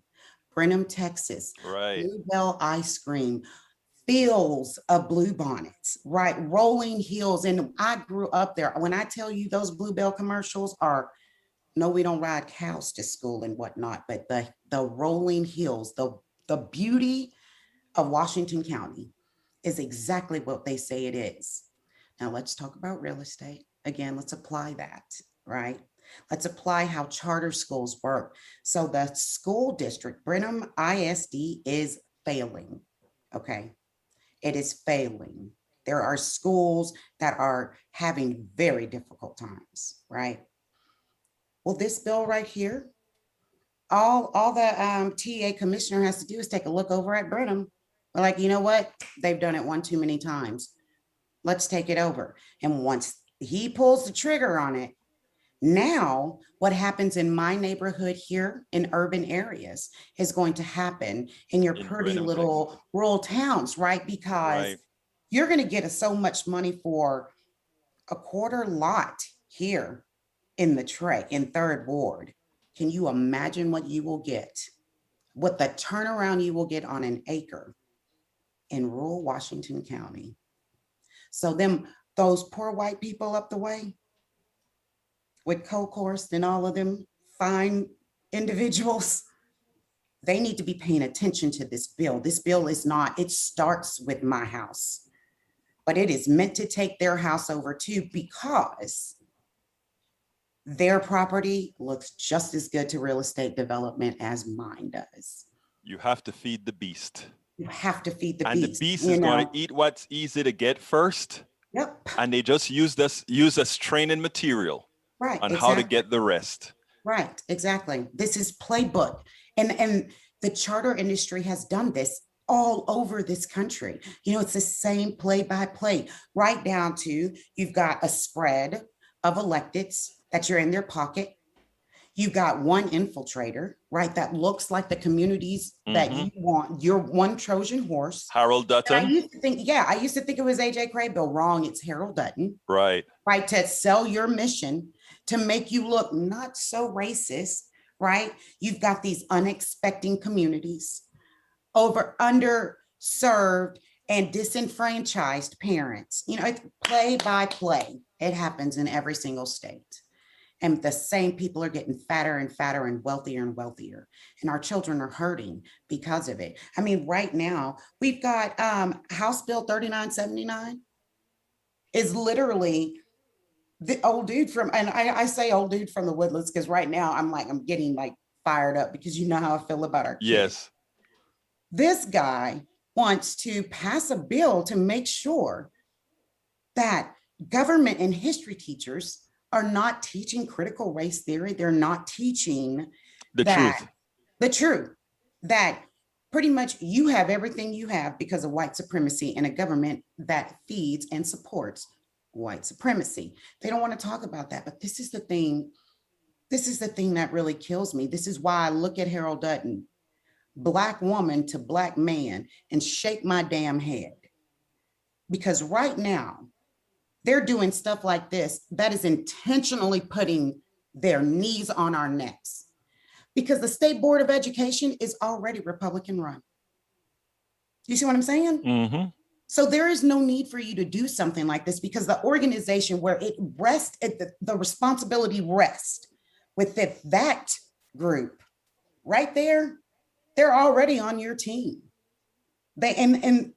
Brenham, Texas,
Right.
Bluebell ice cream, fields of blue bonnets, right? Rolling hills. And I grew up there. When I tell you those Bluebell commercials are, no, we don't ride cows to school and whatnot, but the rolling hills, the beauty of Washington County is exactly what they say it is. Now let's talk about real estate. Again, let's apply that, right? Let's apply how charter schools work. So the school district, Brenham ISD, is failing, okay? It is failing. There are schools that are having very difficult times, right? Well, this bill right here, all the TA commissioner has to do is take a look over at Brenham. Like, you know what? They've done it one too many times. Let's take it over. And once he pulls the trigger on it, now what happens in my neighborhood here in urban areas is going to happen in your pretty
Brenham,
little
Texas.
rural towns, right? Because
Right.
you're going to get so much money for a quarter lot here in the Trey, in Third Ward. Can you imagine what you will get? What the turnaround you will get on an acre in rural Washington County. So those poor white people up the way with co-course and all of them fine individuals, they need to be paying attention to this bill. This bill is not, it starts with my house, but it is meant to take their house over too, because their property looks just as good to real estate development as mine does.
You have to feed the beast.
You have to feed the
And
beast.
the beast is going to eat what's easy to get first.
Yep.
And they just use us training material
Right.
on
Exactly.
how to get the rest.
Right. Exactly. This is playbook. And the charter industry has done this all over this country. You know, it's the same play by play, right down to you've got a spread of electeds that you're in their pocket. You've got one infiltrator, right? That looks like the communities that you want. You're one Trojan horse.
Harold Dutton.
I used to think it was AJ Craybill. Wrong. It's Harold Dutton.
Right.
Right. To sell your mission, to make you look not so racist, right? You've got these unexpected communities, underserved and disenfranchised parents. You know, it's play by play. It happens in every single state. And the same people are getting fatter and fatter and wealthier. And our children are hurting because of it. I mean, right now, we've got House Bill 3979 is literally the old dude from, and I say old dude from the Woodlands because right now I'm getting like fired up because you know how I feel about our kids.
Yes.
This guy wants to pass a bill to make sure that government and history teachers are not teaching critical race theory. They're not teaching the truth, that pretty much you have everything you have because of white supremacy and a government that feeds and supports white supremacy. They don't want to talk about that, but this is the thing. This is the thing that really kills me. This is why I look at Harold Dutton, Black woman to Black man, and shake my damn head. Because right now, they're doing stuff like this that is intentionally putting their knees on our necks, because the State Board of Education is already Republican run. You see what I'm saying?
Mm-hmm.
So there is no need for you to do something like this, because the organization where it rests, the responsibility rests with that group right there, they're already on your team. And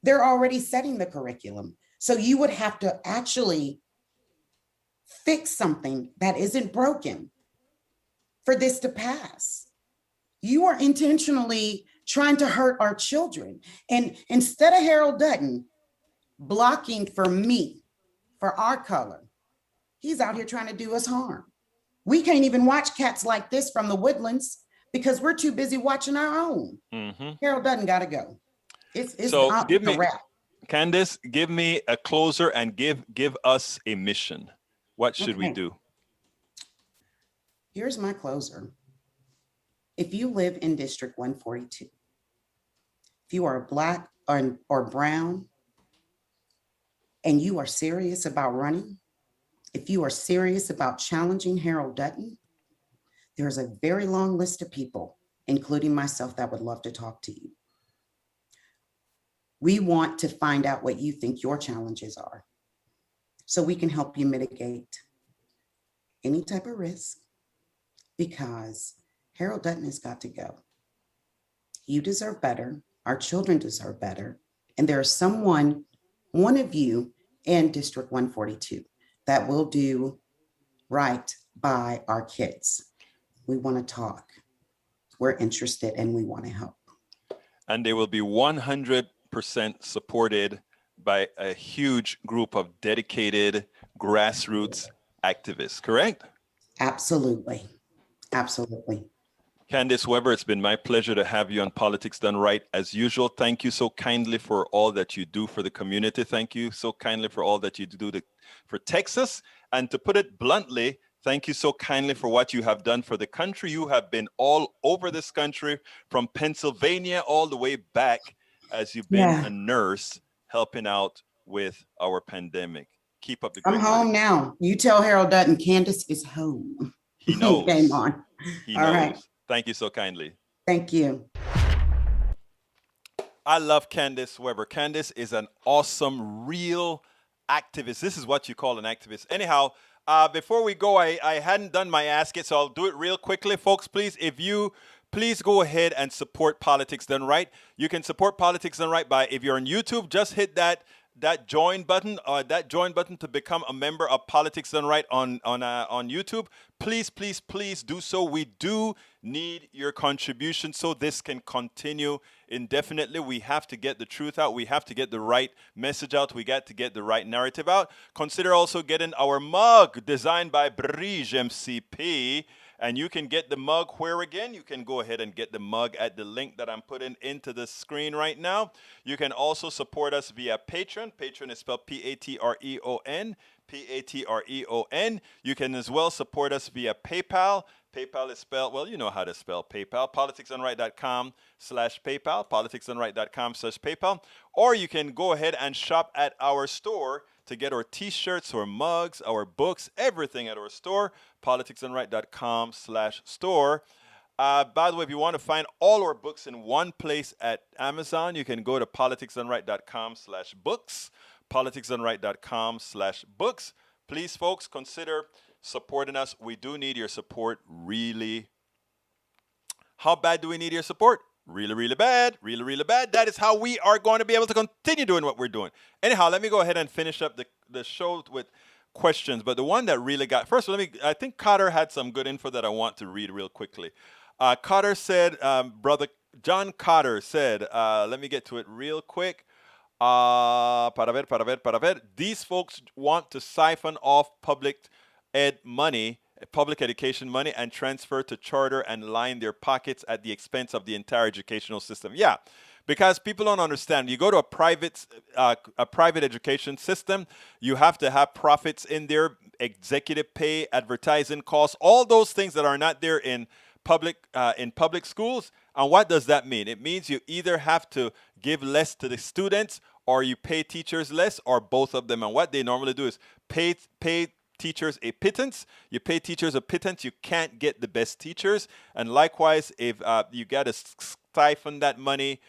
they're already setting the curriculum. So you would have to actually fix something that isn't broken for this to pass. You are intentionally trying to hurt our children. And instead of Harold Dutton blocking for me, for our color, he's out here trying to do us harm. We can't even watch cats like this from the Woodlands because we're too busy watching our own. Harold Dutton got to go. It's
So give
a
me,
wrap.
Candice, give me a closer and give us a mission. What should we
Okay.
do?
Here's my closer. If you live in District 142, if you are Black or brown, and you are serious about running, if you are serious about challenging Harold Dutton, there's a very long list of people, including myself, that would love to talk to you. We want to find out what you think your challenges are, so we can help you mitigate any type of risk, because Harold Dutton has got to go. You deserve better. Our children deserve better. And there is one of you in District 142 that will do right by our kids. We want to talk. We're interested and we want to help.
And they will be 100% supported by a huge group of dedicated grassroots activists, correct?
Absolutely. Absolutely.
Kandice Webber, it's been my pleasure to have you on Politics Done Right. As usual, thank you so kindly for all that you do for the community. Thank you so kindly for all that you do for Texas. And to put it bluntly, thank you so kindly for what you have done for the country. You have been all over this country, from Pennsylvania all the way back, as you've been a nurse helping out with our pandemic. Keep up the great
work. I'm home now. You tell Harold Dutton Kandice is home.
He knows.
Game on.
He knows. Right. Thank you so kindly.
Thank you.
I love Kandice Webber. Kandice is an awesome, real activist. This is what you call an activist. Anyhow, before we go, I hadn't done my Ask It, so I'll do it real quickly. Folks, please go ahead and support Politics Done Right. You can support Politics Done Right by, if you're on YouTube, just hit that join button, to become a member of Politics Done Right on YouTube. Please do so. We do need your contribution so this can continue indefinitely. We have to get the truth out. We have to get the right message out. We got to get the right narrative out. Consider also getting our mug designed by Brige MCP. And you can get the mug where again? You can go ahead and get the mug at the link that I'm putting into the screen right now. You can also support us via Patreon. Patreon is spelled Patreon. Patreon. You can as well support us via PayPal. PayPal is spelled, well, you know how to spell PayPal. politicsdoneright.com/PayPal. politicsdoneright.com/PayPal. Or you can go ahead and shop at our store to get our t-shirts, our mugs, our books, everything at our store, politicsdoneright.com/store. By the way, if you want to find all our books in one place at Amazon, you can go to politicsdoneright.com/books, politicsdoneright.com/books. Please, folks, consider supporting us. We do need your support, really. How bad do we need your support? Really, really bad. Really, really bad. That is how we are going to be able to continue doing what we're doing. Anyhow, let me go ahead and finish up the show with questions. But the one that really got, first, I think Cotter had some good info that I want to read real quickly. Cotter said, Brother John Cotter said, let me get to it real quick. Para ver. These folks want to siphon off public education money, and transfer to charter and line their pockets at the expense of the entire educational system. Yeah, because people don't understand. You go to a private education system, you have to have profits in there, executive pay, advertising costs, all those things that are not there in public schools. And what does that mean? It means you either have to give less to the students, or you pay teachers less, or both of them. And what they normally do is pay teachers a pittance. You pay teachers a pittance, you can't get the best teachers. And likewise, if you got to siphon that money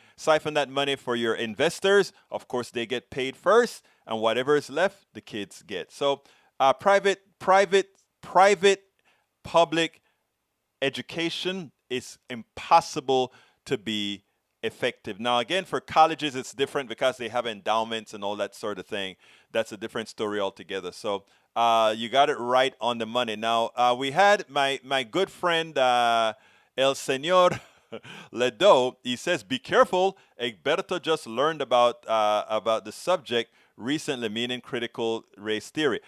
for your investors, of course they get paid first, and whatever is left, the kids get. So private public education is impossible to be effective. Now, again, for colleges, it's different because they have endowments and all that sort of thing. That's a different story altogether. So you got it right on the money. Now, we had my good friend, El Señor Ledo. He says, be careful. Egberto just learned about the subject recently, meaning critical race theory.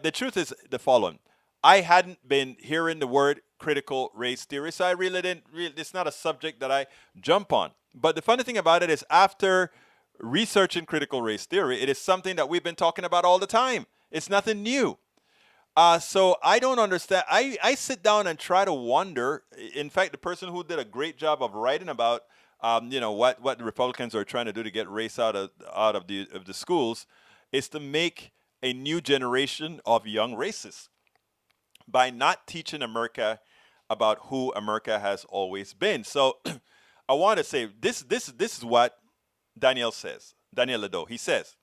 The truth is the following. I hadn't been hearing the word critical race theory, so I really didn't. It's not a subject that I jump on. But the funny thing about it is, after researching critical race theory, it is something that we've been talking about all the time. It's nothing new. So I don't understand. I sit down and try to wonder. In fact, the person who did a great job of writing about, what the Republicans are trying to do to get race out of the schools, is to make a new generation of young racists by not teaching America about who America has always been. So I want to say this is what Danielle says. Danielle Ledo. He says,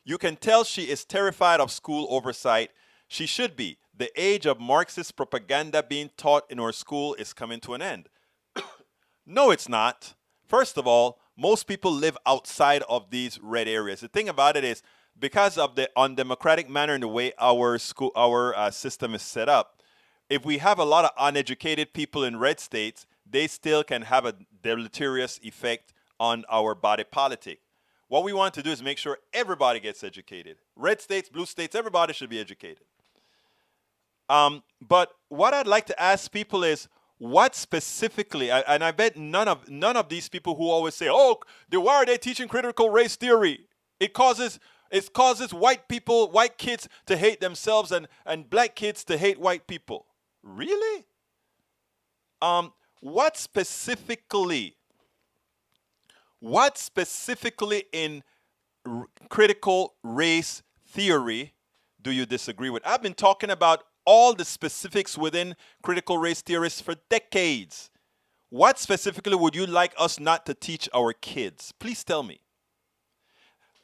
you can tell she is terrified of school oversight. She should be. The age of Marxist propaganda being taught in our school is coming to an end. No, it's not. First of all, most people live outside of these red areas. The thing about it is, because of the undemocratic manner in the way our system is set up, if we have a lot of uneducated people in red states, they still can have a deleterious effect on our body politic. What we want to do is make sure everybody gets educated. Red states, blue states, everybody should be educated. But what I'd like to ask people is, what specifically, and I bet none of these people who always say, oh, why are they teaching critical race theory? It causes white kids to hate themselves and black kids to hate white people. Really? What specifically in critical race theory do you disagree with? I've been talking about all the specifics within critical race theorists for decades. What specifically would you like us not to teach our kids? Please tell me.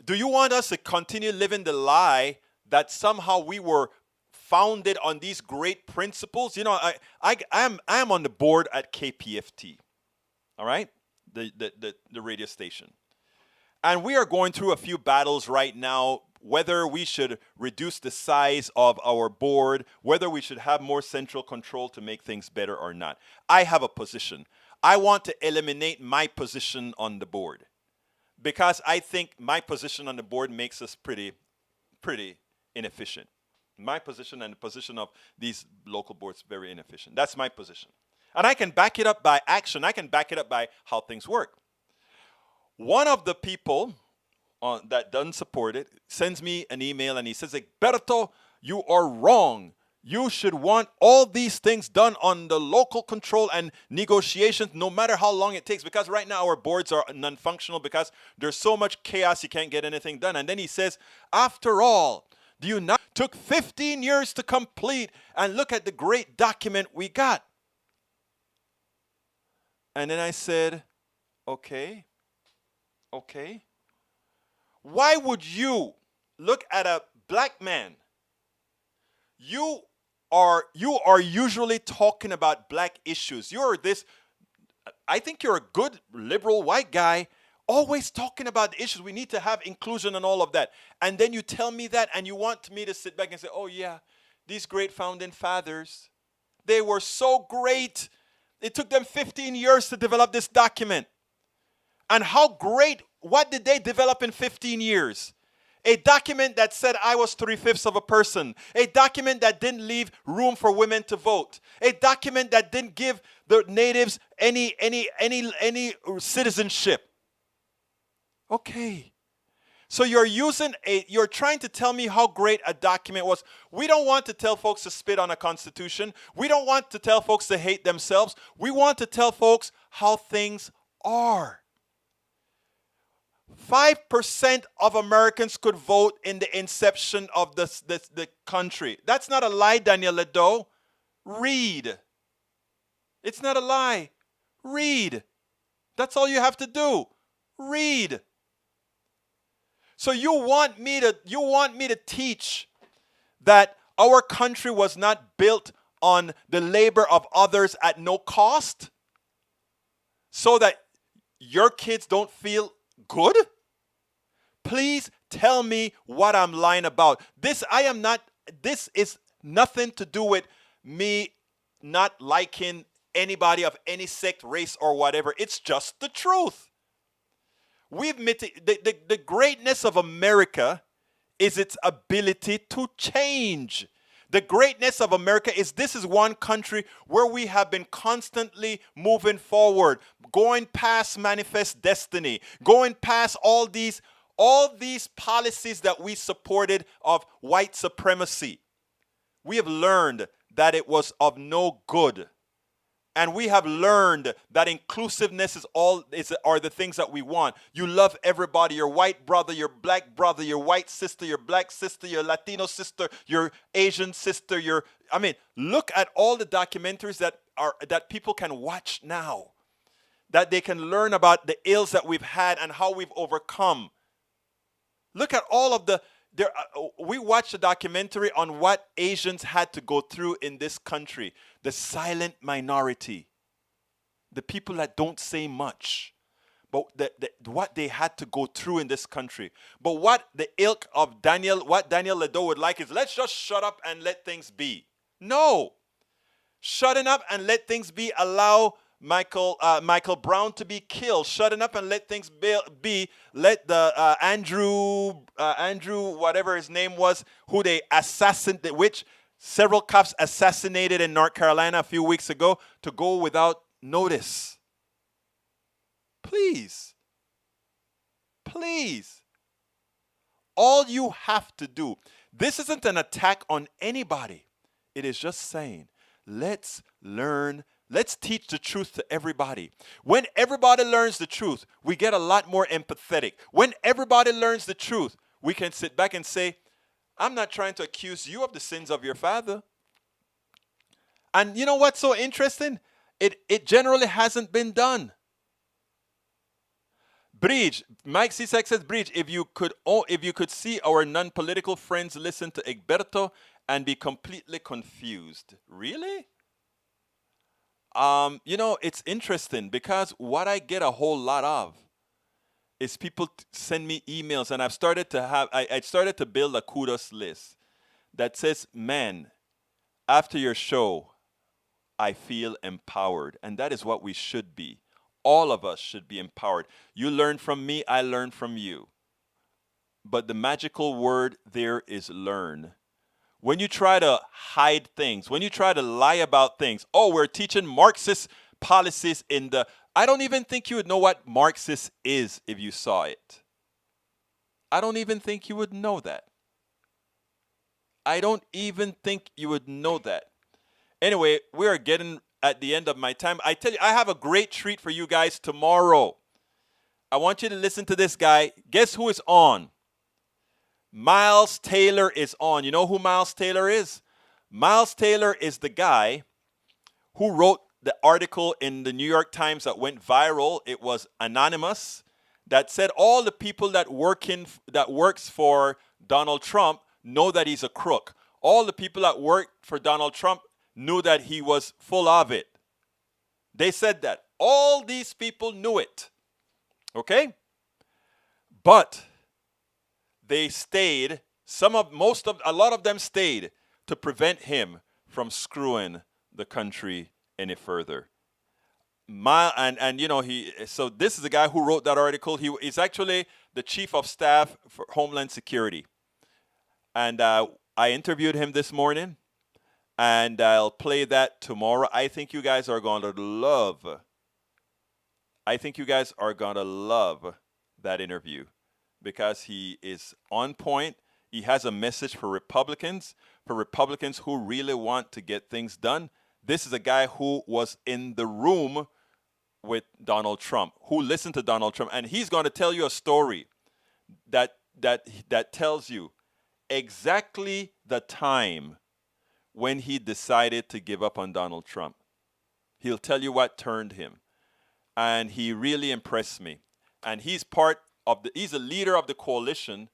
Do you want us to continue living the lie that somehow we were founded on these great principles? You know, I am on the board at KPFT, all right, the radio station, and we are going through a few battles right now. Whether we should reduce the size of our board, whether we should have more central control to make things better or not. I have a position. I want to eliminate my position on the board because I think my position on the board makes us pretty inefficient. My position and the position of these local boards very inefficient. That's my position. And I can back it up by action. I can back it up by how things work. One of the people that doesn't support it sends me an email and he says, Berto, you are wrong. You should want all these things done on the local control and negotiations, no matter how long it takes, because right now our boards are non-functional because there's so much chaos you can't get anything done. And then he says, after all, do you not took 15 years to complete, and look at the great document we got. And then I said, okay. Why would you look at a black man? You are usually talking about black issues. I think you're a good liberal white guy, always talking about the issues. We need to have inclusion and all of that. And then you tell me that and you want me to sit back and say, oh yeah, these great founding fathers, they were so great. It took them 15 years to develop this document. And how great, what did they develop in 15 years? A document that said I was 3/5 of a person. A document that didn't leave room for women to vote. A document that didn't give the natives any citizenship. Okay. So you're trying to tell me how great a document was. We don't want to tell folks to spit on a constitution. We don't want to tell folks to hate themselves. We want to tell folks how things are. 5% of Americans could vote in the inception of the country. That's not a lie, Daniel Ledo. Read. It's not a lie. Read. That's all you have to do. Read. So you want me to teach that our country was not built on the labor of others at no cost, so that your kids don't feel good? Please tell me what I'm lying about. This is nothing to do with me not liking anybody of any sect, race, or whatever. It's just the truth. The greatness of America is its ability to change. The greatness of America is this is one country where we have been constantly moving forward, going past manifest destiny, going past all these policies that we supported of white supremacy. We have learned that it was of no good. And we have learned that inclusiveness are the things that we want. You love everybody, your white brother, your black brother, your white sister, your black sister, your Latino sister, your Asian sister, look at all the documentaries that people can watch now. That they can learn about the ills that we've had and how we've overcome. Look at all of we watched a documentary on what Asians had to go through in this country. The silent minority. The people that don't say much. But what they had to go through in this country. But what the ilk of Daniel Ledo would like is, let's just shut up and let things be. No. Shutting up and let things be allow Michael Brown to be killed. Shutting up and let things be. Let the Andrew whatever his name was, who they assassinated, which several cops assassinated in North Carolina a few weeks ago, to go without notice. Please. All you have to do. This isn't an attack on anybody. It is just saying, let's learn. Let's teach the truth to everybody. When everybody learns the truth, we get a lot more empathetic. When everybody learns the truth, we can sit back and say, I'm not trying to accuse you of the sins of your father. And you know what's so interesting? It generally hasn't been done. Bridge, Mike Cisak says, Bridge, if you could see our non-political friends listen to Egberto and be completely confused. Really? It's interesting because what I get a whole lot of is people send me emails, and I started to build a kudos list that says, man, after your show, I feel empowered. And that is what we should be. All of us should be empowered. You learn from me, I learn from you. But the magical word there is learn. When you try to hide things, when you try to lie about things, we're teaching Marxist policies I don't even think you would know what Marxist is if you saw it. I don't even think you would know that. I don't even think you would know that. Anyway, we are getting at the end of my time. I tell you, I have a great treat for you guys tomorrow. I want you to listen to this guy. Guess who is on? Miles Taylor is on. You know who Miles Taylor is? Miles Taylor is the guy who wrote the article in the New York Times that went viral. It was anonymous, that said all the people that works for Donald Trump know that he's a crook. All the people that work for Donald Trump knew that he was full of it. They said that. All these people knew it. Okay? But they stayed, a lot of them stayed to prevent him from screwing the country any further. So this is the guy who wrote that article. He is actually the chief of staff for Homeland Security. And I interviewed him this morning, and I'll play that tomorrow. I think you guys are going to love that interview because he is on point. He has a message for Republicans who really want to get things done. This is a guy who was in the room with Donald Trump, who listened to Donald Trump, and he's going to tell you a story that tells you exactly the time when he decided to give up on Donald Trump. He'll tell you what turned him. And he really impressed me. And he's a leader of the coalition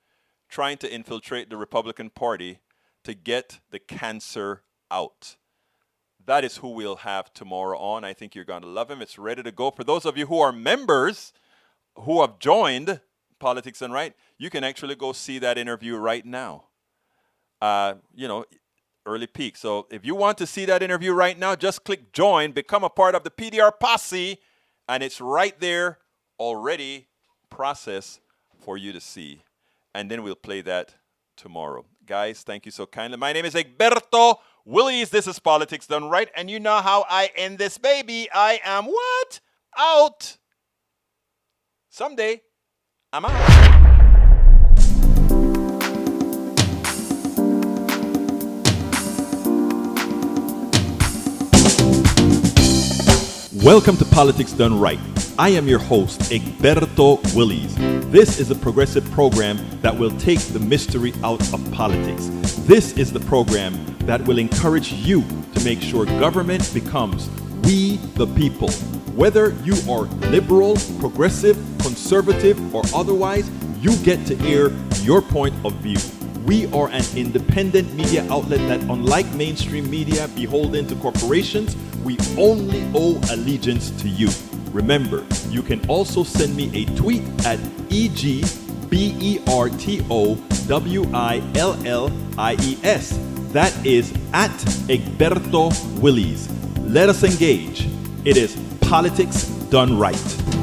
trying to infiltrate the Republican Party to get the cancer out. That is who we'll have tomorrow on. I think you're going to love him. It's ready to go. For those of you who are members who have joined Politics and Right, you can actually go see that interview right now. Early peak. So if you want to see that interview right now, just click join, become a part of the PDR posse, and it's right there already processed for you to see. And then we'll play that tomorrow. Guys, thank you so kindly. My name is Egberto Willies. This is Politics Done Right. And you know how I end this baby. I am what? Out. Someday, I'm out. Welcome to Politics Done Right. I am your host, Egberto Willies. This is a progressive program that will take the mystery out of politics. This is the program that will encourage you to make sure government becomes we the people. Whether you are liberal, progressive, conservative, or otherwise, you get to air your point of view. We are an independent media outlet that, unlike mainstream media beholden to corporations, we only owe allegiance to you. Remember, you can also send me a tweet at EGBERTOWILLIES. That is at Egberto Willies. Let us engage. It is Politics Done Right.